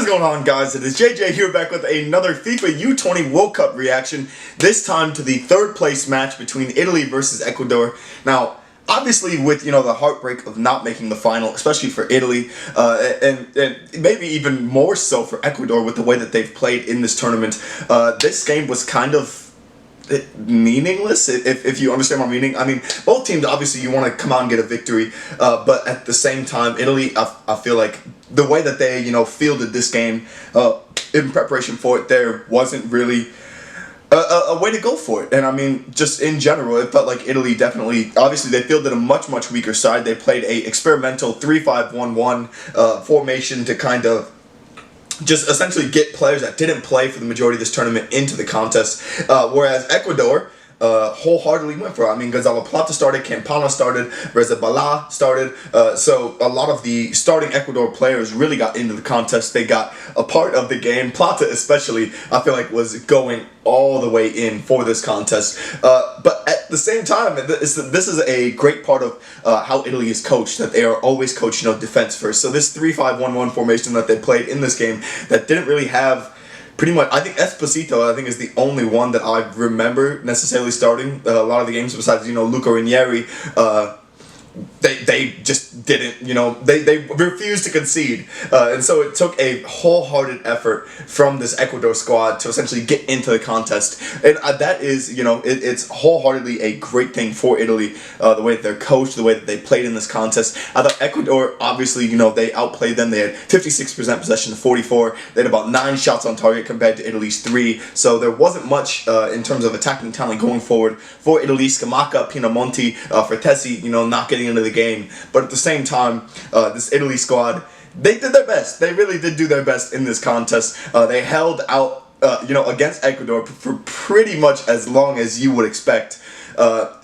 going on, guys? It is JJ here back with another FIFA U20 World Cup reaction, this time to the third place match between Italy versus Ecuador. Now, obviously with, the heartbreak of not making the final, especially for Italy, and maybe even more so for Ecuador with the way that they've played in this tournament, this game was kind of meaningless, if you understand my meaning. I mean, both teams, obviously, you want to come out and get a victory, but at the same time, Italy, I feel like the way that they, fielded this game in preparation for it, there wasn't really a way to go for it. And I mean, just in general, it felt like Italy definitely, obviously they fielded a much weaker side. They played a experimental 3-5-1-1 formation to kind of just essentially get players that didn't play for the majority of this tournament into the contest, whereas Ecuador wholeheartedly went for it. I mean, Gonzalo Plata started, Campana started, Reza Bala started, so a lot of the starting Ecuador players really got into the contest. They got a part of the game. Plata especially, I feel like, was going all the way in for this contest, but at the same time, this is a great part of how Italy is coached, that they are always coached, defense first. So this 3-5-1-1 formation that they played in this game that didn't really have pretty much, I think Esposito, is the only one that I remember necessarily starting a lot of the games, besides, Luca Ranieri. They just didn't, they refused to concede, and so it took a wholehearted effort from this Ecuador squad to essentially get into the contest, and that is, it's wholeheartedly a great thing for Italy, the way that they're coached, the way that they played in this contest. I thought Ecuador, obviously, they outplayed them. They had 56% possession to 44. They had about 9 shots on target compared to Italy's 3, so there wasn't much in terms of attacking talent going forward for Italy. Scamacca, Pinamonti, Frattesi, not getting into the game, but at the same time, this Italy squad, they did their best. They really did do their best in this contest. They held out, against Ecuador for pretty much as long as you would expect,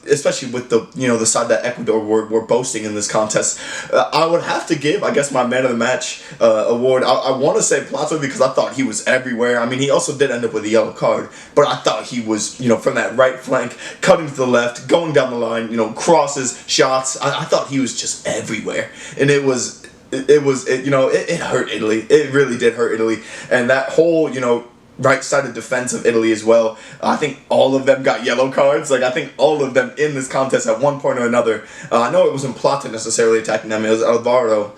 especially with the, the side that Ecuador were boasting in this contest. I would have to give, I guess, my man of the match award. I want to say Plata, because I thought he was everywhere. I mean, he also did end up with a yellow card, but I thought he was, from that right flank, cutting to the left, going down the line, crosses, shots. I thought he was just everywhere, and it hurt Italy. It really did hurt Italy, and that whole, right-sided defense of Italy as well. I think all of them got yellow cards. Like, I think all of them in this contest at one point or another. I know it wasn't Plata necessarily attacking them. It was Alvarado.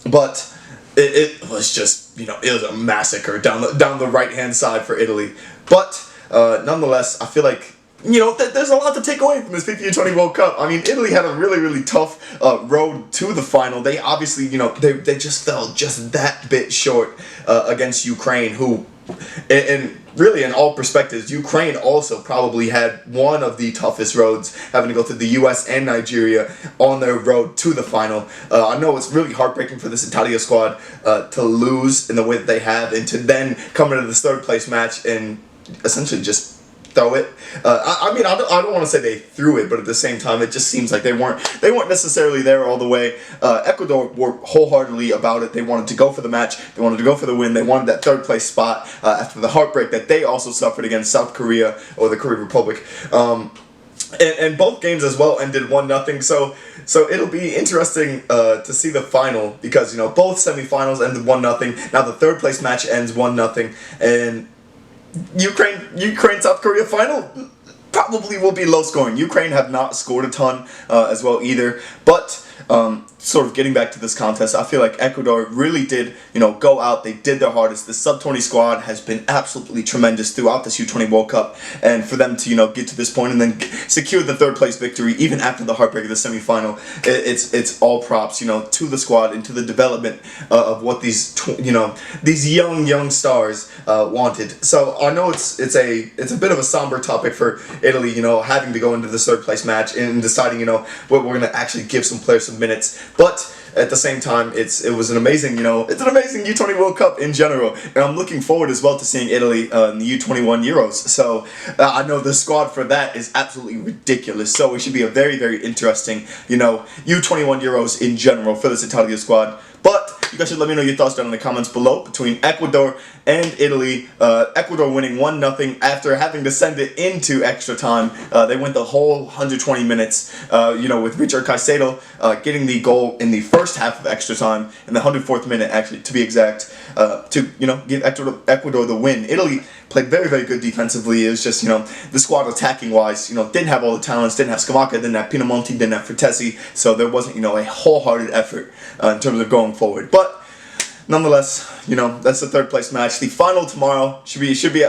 But it was just, it was a massacre down the right-hand side for Italy. But nonetheless, I feel like, there's a lot to take away from this FIFA U20 World Cup. I mean, Italy had a really tough road to the final. They obviously, they just fell just that bit short against Ukraine, who, and really in all perspectives, Ukraine also probably had one of the toughest roads, having to go through the US and Nigeria on their road to the final. I know it's really heartbreaking for this Italia squad to lose in the way that they have, and to then come into this third place match and essentially just throw it. I mean, I don't want to say they threw it, but at the same time, it just seems like they weren't necessarily there all the way. Ecuador were wholeheartedly about it. They wanted to go for the match. They wanted to go for the win. They wanted that third place spot after the heartbreak that they also suffered against South Korea, or the Korean Republic. And both games as well ended 1-0. So it'll be interesting to see the final, because both semifinals ended 1-0. Now the third place match ends 1-0, and Ukraine South Korea final probably will be low scoring. Ukraine have not scored a ton as well either, but sort of getting back to this contest, I feel like Ecuador really did, go out. They did their hardest. The sub-20 squad has been absolutely tremendous throughout this U20 World Cup, and for them to, get to this point and then secure the third place victory, even after the heartbreak of the semifinal, it's all props, to the squad and to the development of what these, these young stars wanted. So I know it's a bit of a somber topic for Italy, having to go into this third place match and deciding, what we're gonna actually give some players some minutes. But at the same time, it was an amazing, it's an amazing U20 World Cup in general, and I'm looking forward as well to seeing Italy in the U21 Euros. So I know the squad for that is absolutely ridiculous. So it should be a very interesting, U21 Euros in general for this Italia squad. But you guys should let me know your thoughts down in the comments below between Ecuador and Italy. Ecuador winning 1-0 after having to send it into extra time. They went the whole 120 minutes, with Richard Caicedo getting the goal in the first half of extra time, in the 104th minute actually, to be exact, to give Ecuador the win. Italy played very, very good defensively. It was just, the squad attacking wise, didn't have all the talents, didn't have Scamacca, didn't have Pinamonti, didn't have Fratesi, so there wasn't, a wholehearted effort in terms of going forward. But nonetheless, that's the third place match. The final tomorrow should be